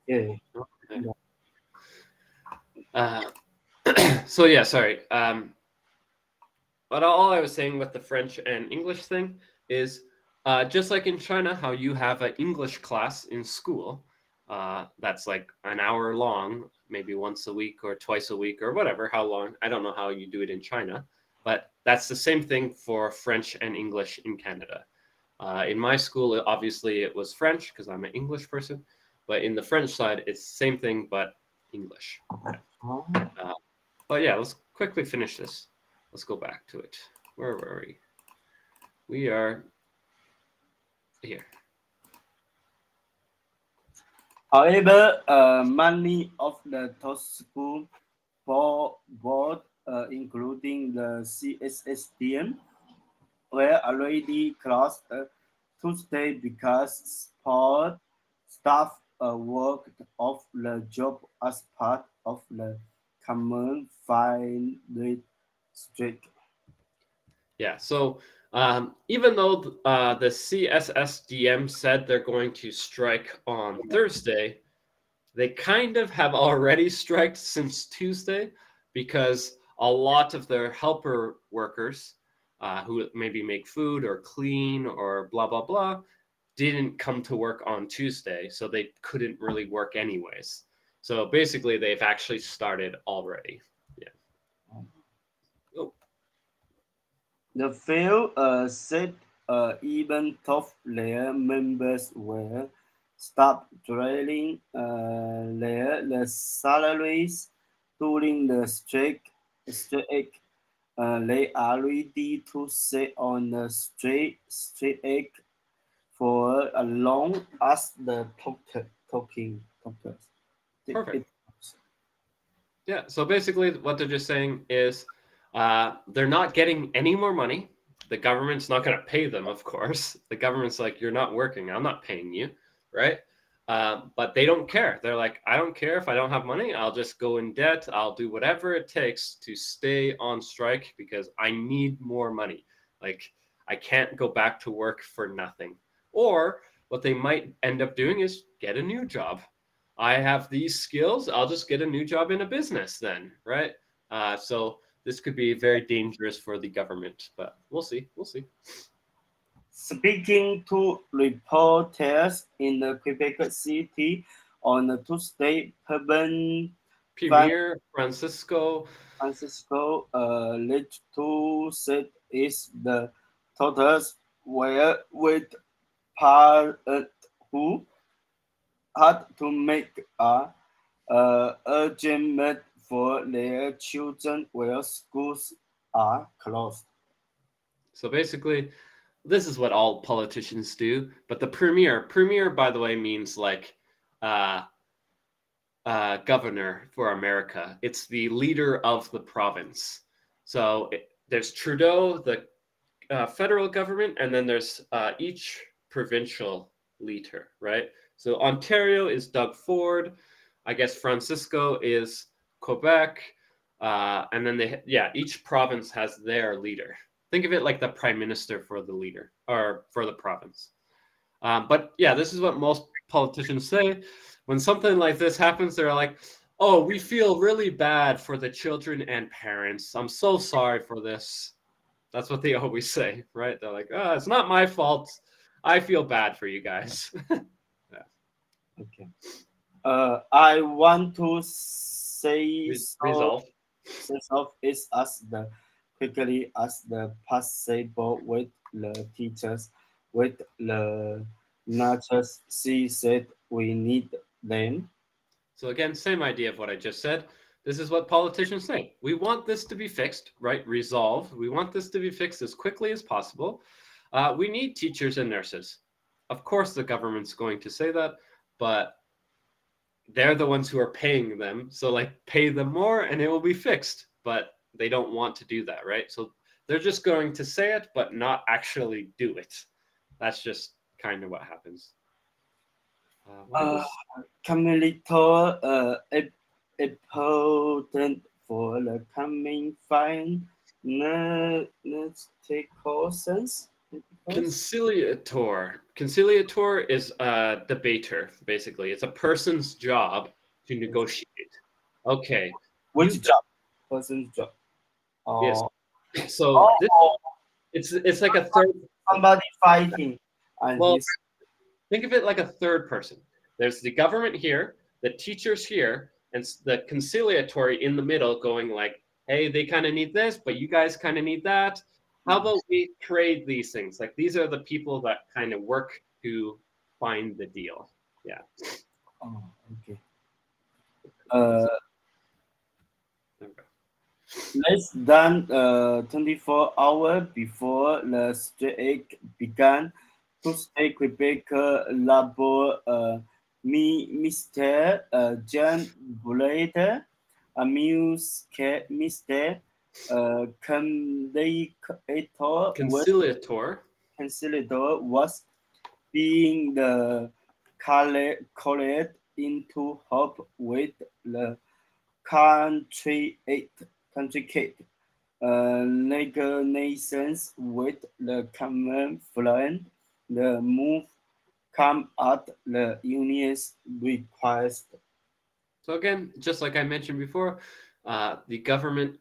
Yeah. Okay. So yeah, sorry. But all I was saying with the French and English thing is just like in China, how you have an English class in school that's like an hour long, maybe once a week or twice a week or whatever, how long. I don't know how you do it in China, but that's the same thing for French and English in Canada. In my school, obviously, it was French because I'm an English person, but in the French side, it's the same thing, but English. But yeah, let's quickly finish this. Let's go back to it. Where were we? We are here. However, many of the top school board, including the CSSDM, were already closed Tuesday because support staff worked off the job as part of the common fine rate strike. Yeah, so even though the CSSDM said they're going to strike on Thursday, they kind of have already striked since Tuesday because a lot of their helper workers who maybe make food or clean or blah, blah, blah, didn't come to work on Tuesday, so they couldn't really work anyways. So basically, they've actually started already. Yeah. Oh. The field said even top layer members were stopped drilling their salaries during the strike. They are ready to stay on the strike for as long as the talkers. Perfect. Yeah, so basically what they're just saying is they're not getting any more money. The government's not going to pay them, of course. The government's like, you're not working. I'm not paying you, right? But they don't care. They're like, I don't care if I don't have money. I'll just go in debt. I'll do whatever it takes to stay on strike because I need more money. Like, I can't go back to work for nothing. Or what they might end up doing is get a new job. I have these skills. I'll just get a new job in a business then, right? So this could be very dangerous for the government, but we'll see. We'll see. Speaking to reporters in the Quebec City on Tuesday, Premier Francisco alleged to said is the totals were with parents who had to make a arrangement for their children where schools are closed. So basically, this is what all politicians do. But the premier, by the way, means like governor for America. It's the leader of the province. So there's Trudeau, the federal government, and then there's each provincial leader, right? So Ontario is Doug Ford. I guess Francisco is Quebec. And then each province has their leader. Think of it like the prime minister for the leader or for the province. But yeah, this is what most politicians say. When something like this happens, they're like, oh, we feel really bad for the children and parents. I'm so sorry for this. That's what they always say, right? They're like, oh, it's not my fault. I feel bad for you guys. Yeah. Okay. I want to say Resolve. is as the quickly as the possible with the teachers, with the nurses. She said we need them. So again, same idea of what I just said. This is what politicians say. We want this to be fixed, right? Resolved. We want this to be fixed as quickly as possible. We need teachers and nurses. Of course, the government's going to say that, but they're the ones who are paying them. So like pay them more and it will be fixed, but they don't want to do that, right? So they're just going to say it, but not actually do it. That's just kind of what happens. Community important for the coming fine negotiations. Conciliator. Conciliator is a debater, basically. It's a person's job to negotiate. Okay. Which job? Person's job. Yes. Oh, So oh, it's like a third. somebody fighting, and Well, he's think of it like a third person. There's the government here, the teachers here, and the conciliatory in the middle going like, hey, they kind of need this, but you guys kind of need that. How about we trade these things? Like these are the people that kind of work to find the deal. Yeah. oh, okay. Okay. Less than 24 hours before the strike began, Tuesday Quebec Labor Minister Jean Boulette amused Mr. Conciliator was being the called into help with the country negotiations with the common front. The move come at the union's request. So again, just like I mentioned before, the government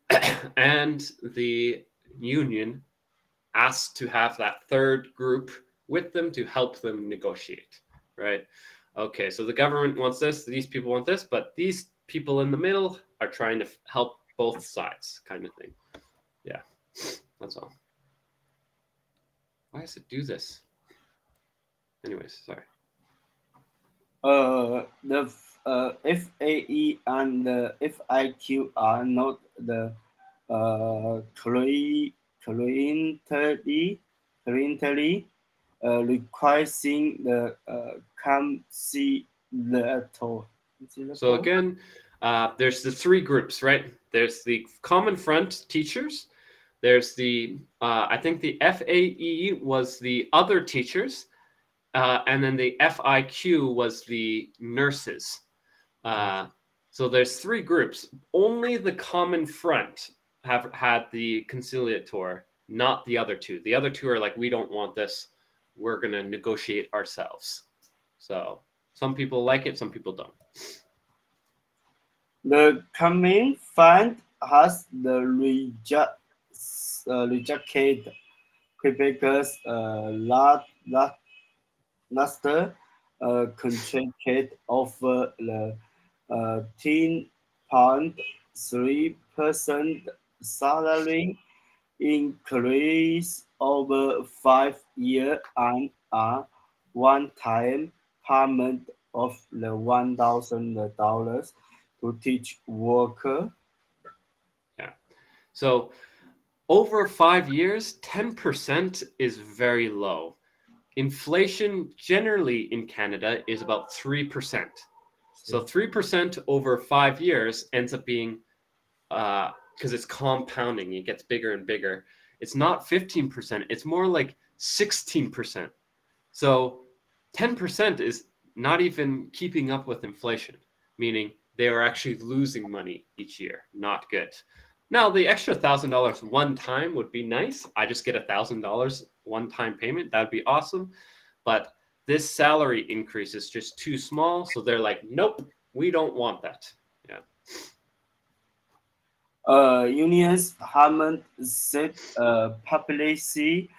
and the union asked to have that third group with them to help them negotiate, right? Okay, so the government wants this, these people want this, but these people in the middle are trying to help both sides, kind of thing. Yeah, that's all. Why does it do this? Anyways, sorry. The FAE and the FIQ are not the currently requiring the conciliator. So again, there's the three groups, right? There's the Common Front teachers. There's the, I think the FAE was the other teachers. And then the FIQ was the nurses. So there's three groups. Only the Common Front have had the conciliator, not the other two. The other two are like, we don't want this. We're going to negotiate ourselves. So some people like it, some people don't. The Common Front has the rejected Quebec's last contract offer the 10.3% salary increase over 5 years and a one-time payment of the $1,000 to teach worker. Yeah. So over 5 years, 10% is very low. Inflation generally in Canada is about 3%. So 3% over 5 years ends up being, because it's compounding, it gets bigger and bigger. It's not 15%, it's more like 16%. So 10% is not even keeping up with inflation, meaning they are actually losing money each year. Not good. Now, the extra $1,000 one time would be nice. I just get $1,000 one-time payment. That would be awesome. But this salary increase is just too small. So they're like, nope, we don't want that. Yeah. Unions haven't set policy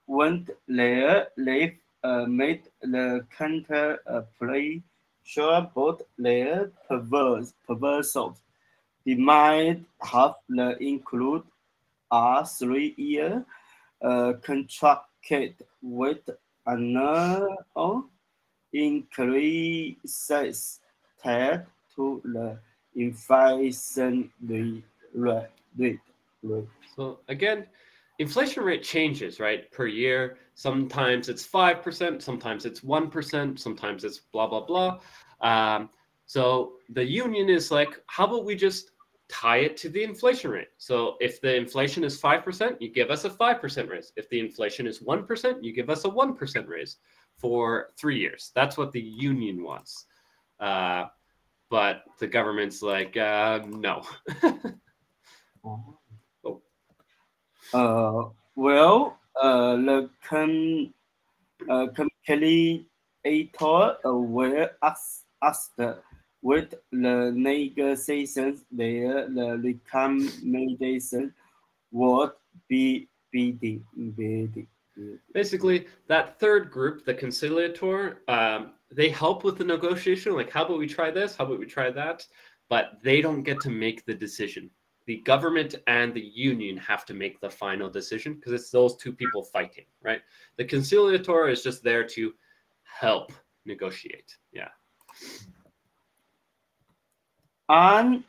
when they made the counter play sure both their proposals. They might have include a 3-year contract with another increases tied to the inflation rate. So again, inflation rate changes, right, per year. Sometimes it's 5%, sometimes it's 1%, sometimes it's blah, blah, blah. So the union is like, how about we just tie it to the inflation rate? So if the inflation is 5%, you give us a 5% raise. If the inflation is 1%, you give us a 1% raise for 3 years. That's what the union wants. But the government's like, no. Well, the conciliator were asked with the negotiations there the recommendation would be bidding. Basically, that third group, the conciliator, they help with the negotiation. Like, how about we try this? How about we try that? But they don't get to make the decision. The government and the union have to make the final decision because it's those two people fighting, right? The conciliator is just there to help negotiate. Yeah. And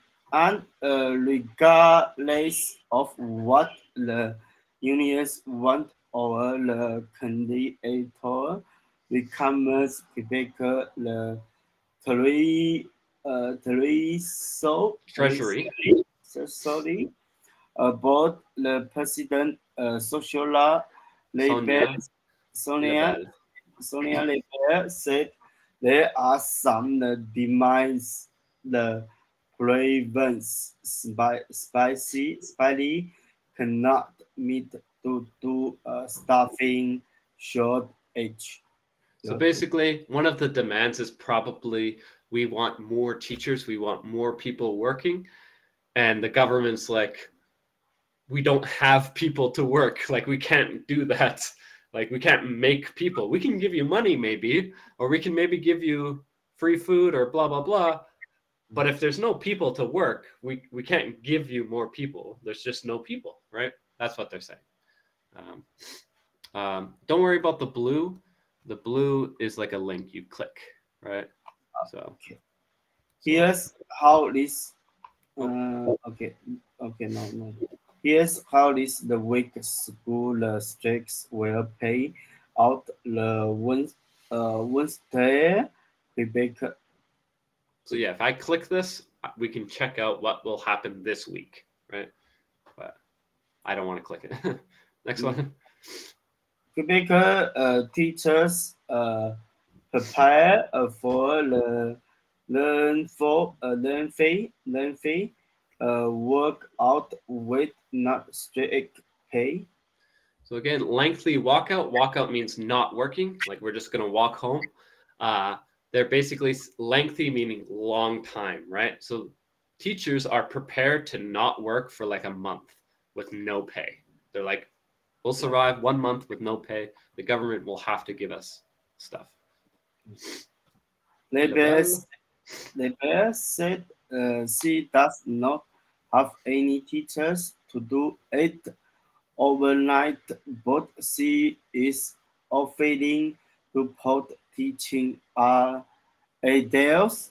regardless of what the unions want or the conciliator becomes Quebec the Treasury. sorry, both the president Sonia Lebel said there are some demands the province spicy cannot meet due to staffing shortage. So basically, one of the demands is probably we want more teachers, we want more people working, and the government's like, we don't have people to work. Like, we can't do that. Like, we can't make people. We can give you money maybe, or we can maybe give you free food or blah, blah, blah. But if there's no people to work, we can't give you more people. There's just no people, right? That's what they're saying. Don't worry about the blue. The blue is like a link you click, right? So here's how this okay, no. Here's how this the week school districts will pay out the Wednesday Quebec. So yeah, if I click this, we can check out what will happen this week, right? But I don't want to click it. Next one. Quebec teachers prepare for the learn fee work out with not strict pay. So again, lengthy walkout. Walkout means not working. Like, we're just going to walk home. They're basically lengthy, meaning long time, right? So teachers are prepared to not work for like a month with no pay. They're like, we'll survive 1 month with no pay. The government will have to give us stuff. Lebel said she does not have any teachers to do it overnight, but she is offering to put teaching aides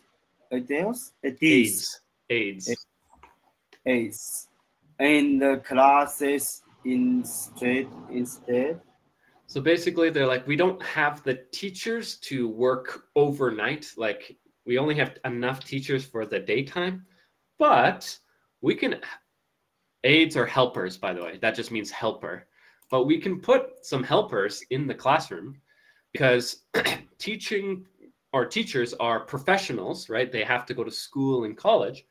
in the classes instead. So basically, they're like, we don't have the teachers to work overnight. Like, we only have enough teachers for the daytime, but we can, aides are helpers, by the way. That just means helper. But we can put some helpers in the classroom because teachers are professionals, right? They have to go to school and college.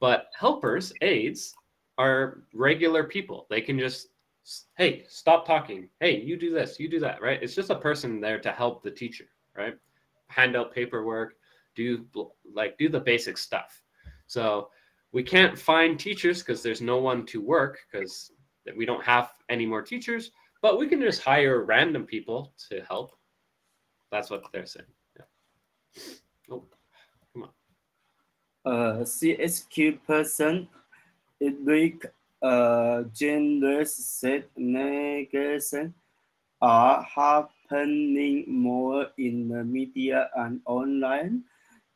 But helpers, aides, are regular people. They can just, hey, stop talking. Hey, you do this, you do that, right? It's just a person there to help the teacher, right? Hand out paperwork, do the basic stuff. So we can't find teachers because there's no one to work because we don't have any more teachers, but we can just hire random people to help. That's what they're saying. Yeah. Oh, come on. CSQ person, Eric Genders said negation are happening more in the media and online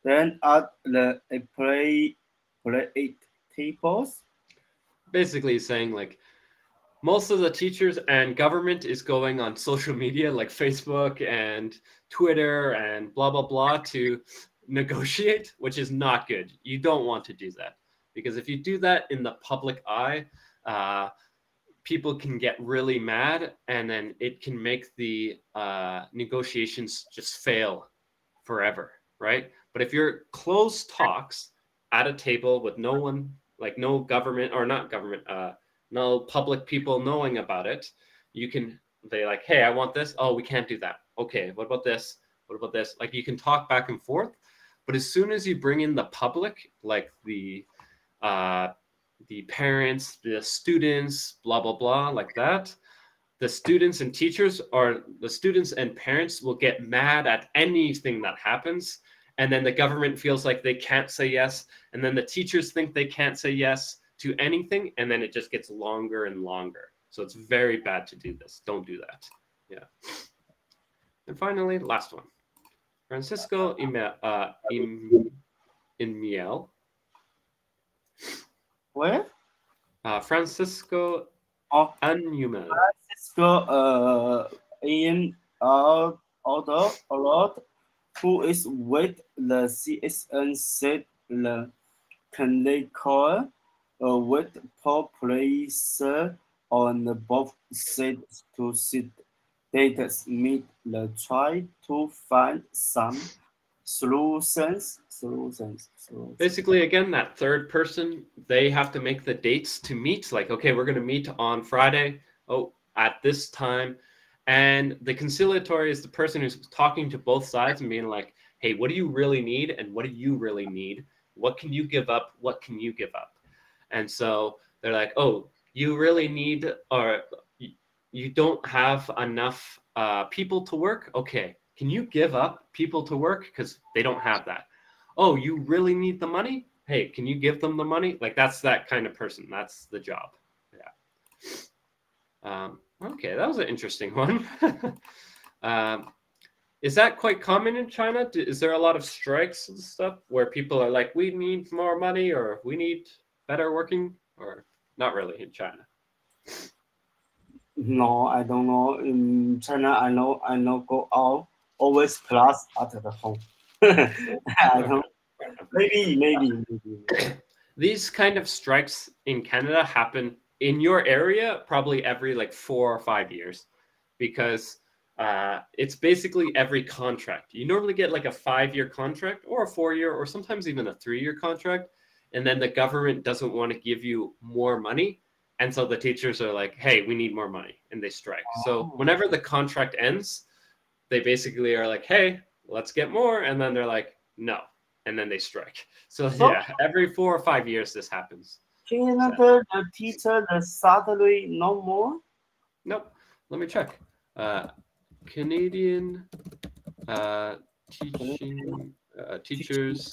than at the play tables. Basically saying like most of the teachers and government is going on social media like Facebook and Twitter and blah, blah, blah to negotiate, which is not good. You don't want to do that because if you do that in the public eye, people can get really mad and then it can make the negotiations just fail forever, right? But if you're closed talks at a table with no one, like no government or not government, no public people knowing about it, you can they like, hey, I want this. Oh, we can't do that. Okay, what about this? What about this? Like you can talk back and forth, but as soon as you bring in the public, like the parents, the students, blah blah blah, like that, the students and teachers, or the students and parents, will get mad at anything that happens, and then the government feels like they can't say yes, and then the teachers think they can't say yes to anything, and then it just gets longer and longer. So it's very bad to do this. Don't do that. Yeah. And finally, last one. Francisco Imiel. Where? Francisco Oh, Anumel. Francisco in order a lot, who is with the CSN said the clinical with population on both sides to sit. Data meet the try to find some solutions. Basically, again, that third person, they have to make the dates to meet. Like, okay, we're going to meet on Friday. Oh, at this time. And the conciliatory is the person who's talking to both sides and being like, hey, what do you really need? And what do you really need? What can you give up? What can you give up? And so they're like, oh, you really need, or you don't have enough people to work. Okay, can you give up people to work? Because they don't have that. Oh, you really need the money? Hey, can you give them the money? Like that's that kind of person. That's the job. Yeah. Okay, that was an interesting one. Is that quite common in China? Is there a lot of strikes and stuff where people are like, we need more money, or we need better working, or not really in China? No, I don't know. In China, I know go out always plus at the home. I don't. Maybe. These kind of strikes in Canada happen in your area probably every like 4 or 5 years, because it's basically every contract. You normally get like a 5-year contract or a 4-year or sometimes even a 3-year contract, and then the government doesn't want to give you more money. And so the teachers are like, hey, we need more money, and they strike. So whenever the contract ends, they basically are like, hey, let's get more. And then they're like, no. And then they strike. So yeah, every 4 or 5 years this happens. Canada, the teacher, the salary no more? Nope. Let me check. Canadian teachers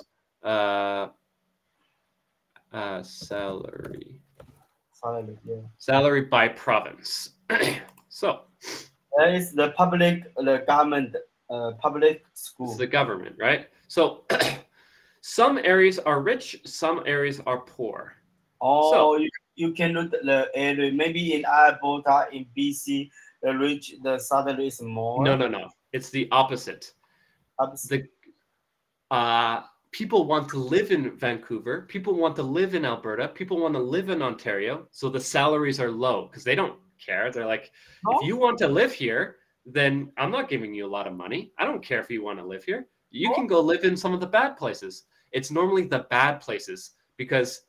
salary. Salary by province. So that is the government, public school. It's the government, right? So some areas are rich, some areas are poor. Oh, so, you can look at the area. Maybe in Alberta, in BC, the rich, the salary is more. No. It's the opposite. People want to live in Vancouver. People want to live in Alberta. People want to live in Ontario. So the salaries are low because they don't care. They're like, if you want to live here, then I'm not giving you a lot of money. I don't care if you want to live here. You can go live in some of the bad places. It's normally the bad places because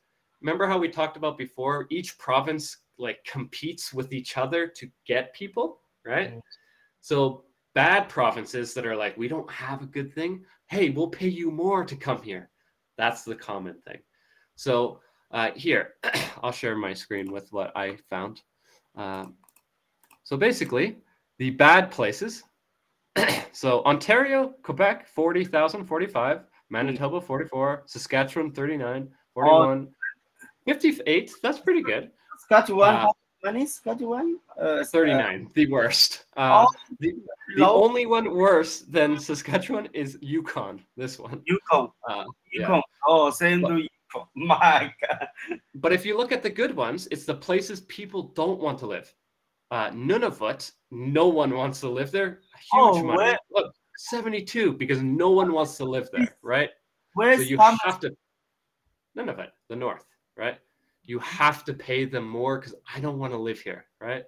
remember how we talked about before, each province like competes with each other to get people, right? So bad provinces that are like, we don't have a good thing. Hey, we'll pay you more to come here. That's the common thing. So here, I'll share my screen with what I found. So basically, the bad places. So Ontario, Quebec, 40,000, 45. Manitoba, 44. Saskatchewan, 39. 41. 58. That's pretty good. Saskatchewan, Saskatchewan? 39, the worst. The only one worse than Saskatchewan is Yukon, this one. Yukon. Yeah. Oh, same to Yukon. My God. But if you look at the good ones, it's the places people don't want to live. Nunavut, no one wants to live there. Huge money. Where? Look, 72, because no one wants to live there, right? Where's so you have to... Nunavut, the north, right? You have to pay them more because I don't want to live here, right?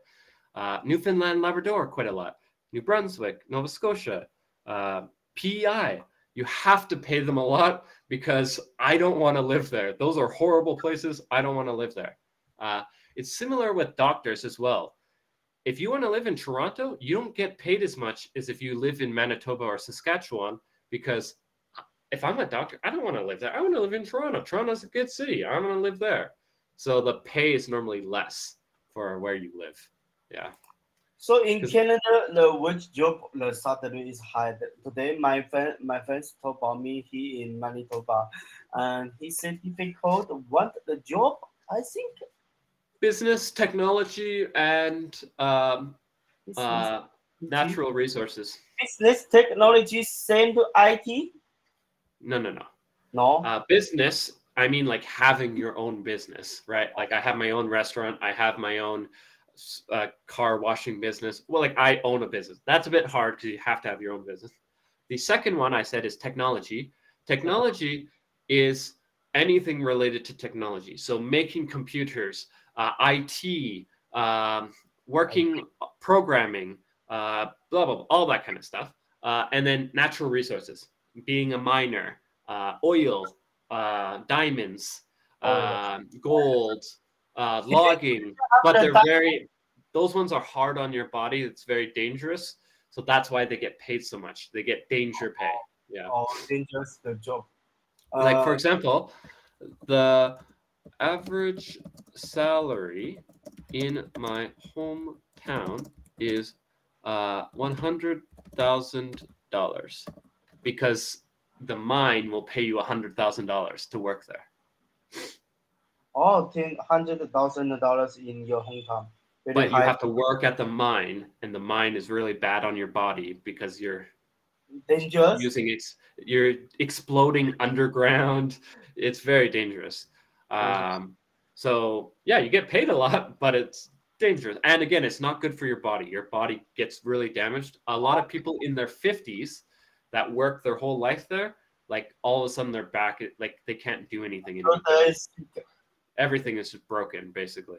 Newfoundland, Labrador, quite a lot. New Brunswick, Nova Scotia, PEI. You have to pay them a lot because I don't want to live there. Those are horrible places. I don't want to live there. It's similar with doctors as well. if you want to live in Toronto, you don't get paid as much as if you live in Manitoba or Saskatchewan, because if I'm a doctor, I don't want to live there. I want to live in Toronto. Toronto's a good city. I want to live there. So the pay is normally less for where you live. Yeah. So in Canada, the which job the salary is high? Today, my friends talk about me. He in Manitoba, and he said if he called what the job, I think business, technology, and business, natural resources. business technology same to IT. No. Business, I mean like having your own business, right? Like I have my own restaurant. I have my own car washing business. Well, like I own a business. That's a bit hard because you have to have your own business. The second one I said is technology. Technology is anything related to technology. So making computers, IT, working, programming, blah, blah, blah, all that kind of stuff. And then natural resources, being a miner, oil, diamonds, gold, logging, but those ones are hard on your body. It's very dangerous. So that's why they get paid so much. They get danger pay. Yeah. Oh, dangerous the job. Like, for example, the average salary in my hometown is $100,000 because the mine will pay you $100,000 to work there. Oh, $100,000 in your hometown. Very But you high. have to work at the mine, and the mine is really bad on your body because you're Dangerous. you're exploding underground. It's very dangerous. So yeah, you get paid a lot, but it's dangerous. And again, it's not good for your body. Your body gets really damaged. A lot of people in their 50s that work their whole life there, like all of a sudden they're back, like they can't do anything anymore. Everything is just broken, basically.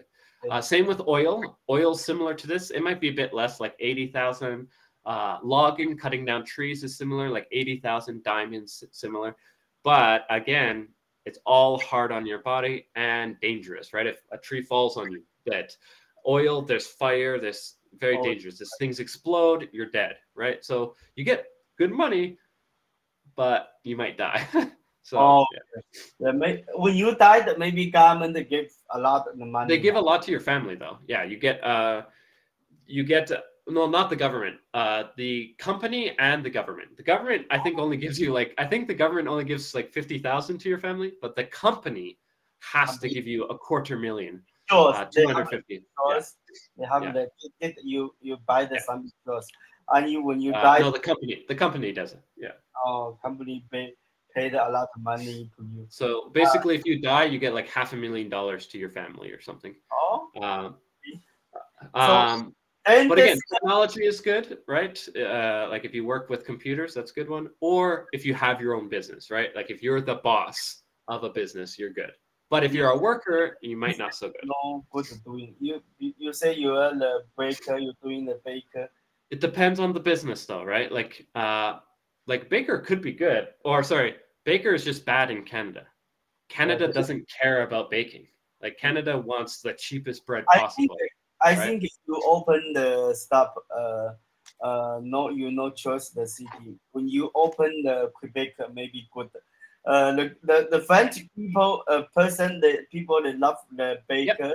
Same with oil. Oil's similar to this. It might be a bit less, like 80,000. Logging, cutting down trees is similar, like 80,000. Diamonds, similar. But again, it's all hard on your body and dangerous, right? If a tree falls on you, dead. Oil, there's fire, there's very dangerous. If things explode, you're dead, right? So you get good money, but you might die. So yeah. When you died, maybe government give a lot of money. They give a lot to your family, though. Yeah, you get no, not the government. The company and the government. The government, I think, only gives you I think the government only gives like 50,000 to your family, but the company has to give you $250,000. 250. They have you buy the some stores, and when you die. No, the company does it. Yeah. Oh, company paid a lot of money to you. So basically, if you die, you get like $500,000 to your family or something. But again, technology is good, right? Like if you work with computers, that's a good one. Or if you have your own business, right? Like if you're the boss of a business, you're good. But if you're a worker, you might not so good. No good doing. You say you are the baker. You're doing the baker. It depends on the business, though, right? Like baker could be good, or sorry, baker is just bad in Canada. Canada doesn't care about baking. Like Canada wants the cheapest bread possible. I think if you open the stop, no choice the city. When you open the Quebec, maybe good. The French people, the people that love the baker.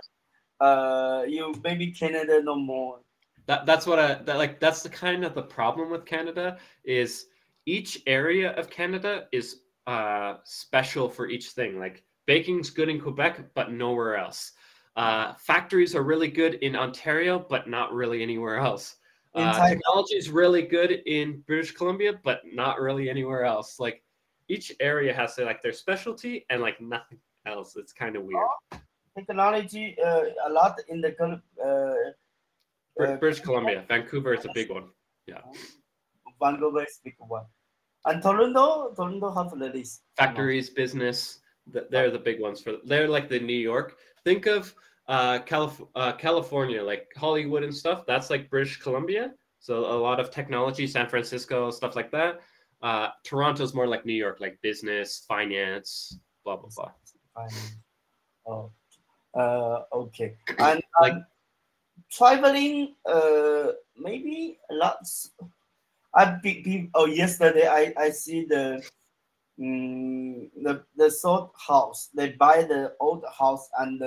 Yep. You maybe Canada no more. That's what that's the kind of the problem with Canada is each area of Canada is special for each thing. Like baking's good in Quebec, but nowhere else. Factories are really good in Ontario, but not really anywhere else. Technology is really good in British Columbia, but not really anywhere else. Like each area has their specialty and like nothing else. It's kind of weird. Technology, a lot in the British Columbia, Vancouver is a big one. Yeah, Vancouver is a big one, and Toronto have the list. Factories, business, they're the big ones they're like the New York. Think of California, like Hollywood and stuff. That's like British Columbia. So a lot of technology, San Francisco, stuff like that. Toronto's more like New York, like business, finance, blah blah blah. Oh, okay. And traveling, maybe lots. Yesterday I see the sold house. They buy the old house and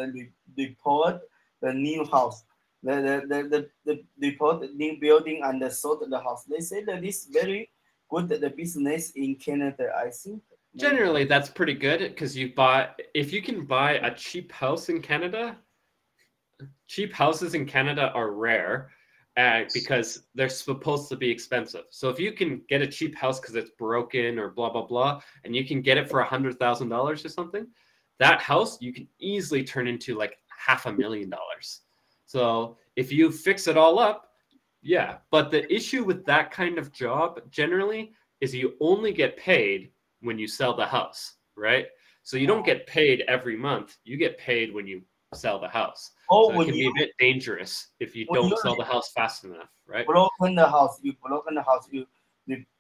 report the new house. The report the new building and they sold the house. They say that it's very good the business in Canada. I think Generally, that's pretty good because if you can buy a cheap house in Canada, cheap houses in Canada are rare because they're supposed to be expensive. So if you can get a cheap house because it's broken or blah, blah, blah, and you can get it for $100,000 or something, that house you can easily turn into like $500,000. So if you fix it all up, yeah. But the issue with that kind of job generally is you only get paid when you sell the house, right? So you don't get paid every month. You get paid when you sell the house. So it can be a bit dangerous if you don't sell the house fast enough, right? You broken the house, you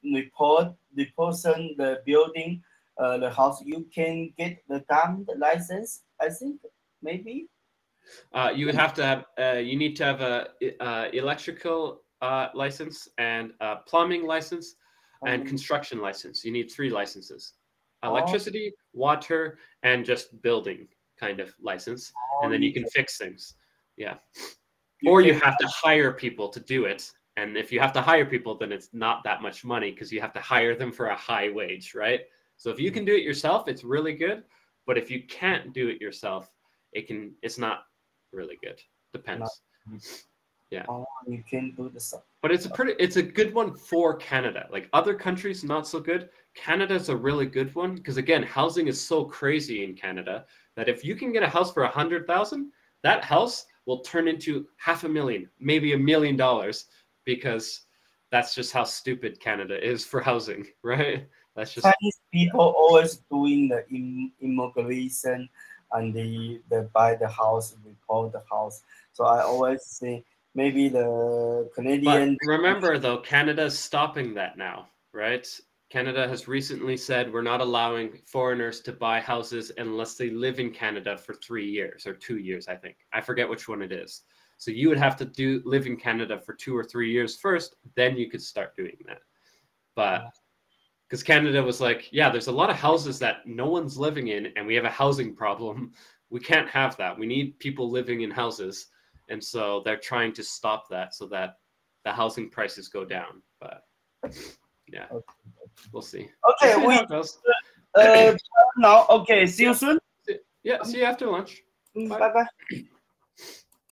report the person, the building, the house, you can get the gun license, I think, maybe. You would have to have, you need to have a electrical license and a plumbing license and construction license. You need 3 licenses: electricity, water, and just building kind of license. And then you can fix things. Yeah. Or you have to hire people to do it. And if you have to hire people, then it's not that much money because you have to hire them for a high wage, right? So if you can do it yourself, it's really good. But if you can't do it yourself, it's not really good. Depends. Yeah. You can do the stuff. But it's a good one for Canada. Like other countries, not so good. Canada's a really good one because again, housing is so crazy in Canada that if you can get a house for $100,000, that house will turn into $500,000, maybe $1 million, because that's just how stupid Canada is for housing, right? That's just Chinese people always doing the immigration and they buy the house, report the house. So I always say maybe the Canadian. But remember though, Canada's stopping that now, right? Canada has recently said we're not allowing foreigners to buy houses unless they live in Canada for 3 years or 2 years, I think. I forget which one it is. So you would have to live in Canada for 2 or 3 years first, then you could start doing that. But because Canada was like, yeah, there's a lot of houses that no one's living in and we have a housing problem. We can't have that. We need people living in houses. And so they're trying to stop that so that the housing prices go down. But yeah, we'll see. Okay, we'll see now, okay, see you soon. Yeah, see you after lunch. Bye-bye.